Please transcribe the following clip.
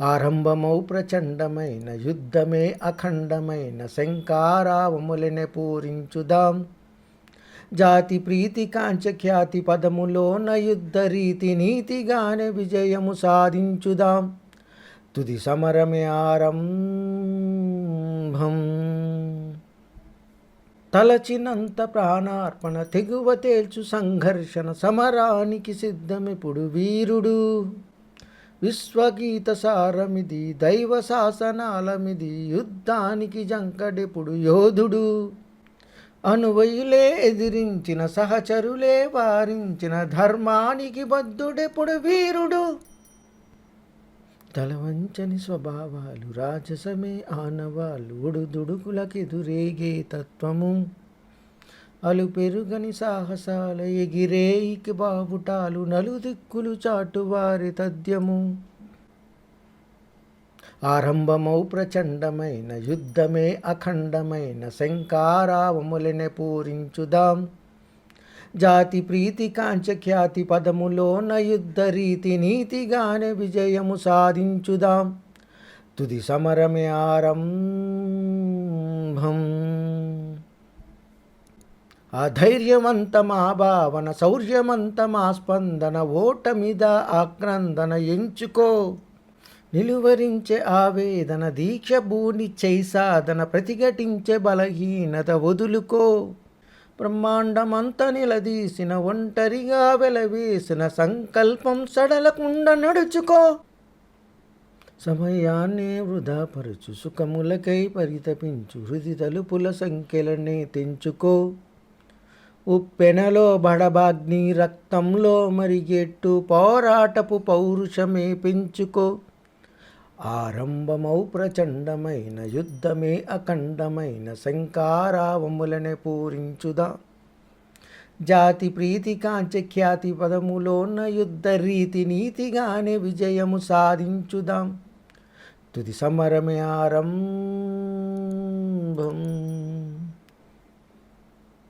ఆరంభమౌ ప్రచండమైన యుద్ధమే అఖండమైన శంకారావములనే పూరించుదాం. జాతి ప్రీతి కాంచ ఖ్యాతి పదములోన యుద్ధ రీతి నీతిగానే విజయము సాధించుదాం. తుది సమరమే ఆరంభం. తలచినంత ప్రాణార్పణ తెగువ తేల్చు సంఘర్షణ సమరానికి సిద్ధమిప్పుడు వీరుడు. విశ్వగీత సారమిది దైవ శాసనాలమిది యుద్ధానికి జంకడెప్పుడు యోధుడు. అనువయులే ఎదిరించిన సహచరులే వారించిన ధర్మానికి బద్ధుడెప్పుడు వీరుడు. తలవంచని స్వభావాలు రాజసమే ఆనవాళ్ళు ఒడుదుడుకులకెదురేగే తత్వము. అలుపెరుగని సాహసాల ఎగిరేయికి బావుటాలు నలుదిక్కులు చాటువారి తథ్యము. ఆరంభమౌ ప్రచండమైన యుద్ధమే అఖండమైన శంకారావములనే పూరించుదాం. జాతి ప్రీతి కాంచ ఖ్యాతి పదములోన యుద్ధ రీతి నీతిగానే విజయము సాధించుదాం. తుది సమరమే ఆరంభం. అధైర్యవంతమా భావన శౌర్యమంతమా స్పందన ఓటమిద ఆక్రందన ఎంచుకో. నిలువరించే ఆవేదన దీక్ష భూని చైసాధన ప్రతిఘటించే బలహీనత వదులుకో. బ్రహ్మాండమంత నిలదీసిన ఒంటరిగా వెలవేసిన సంకల్పం సడలకుండా నడుచుకో. సమయాన్నే వృధాపరచు సుఖములకై పరితపించు హృది తలుపుల సంఖ్యలనే తెంచుకో. ఉప్పెనలో బడబాగ్ని రక్తంలో మరిగెట్టు పోరాటపు పౌరుషమే పెంచుకో. ఆరంభమౌ ప్రచండమైన యుద్ధమే అఖండమైన శంకారావములనే పూరించుదాం. జాతి ప్రీతి కాంచ ఖ్యాతి పదములోన యుద్ధ రీతి నీతిగానే విజయము సాధించుదాం. తుది సమరమే ఆరంభం.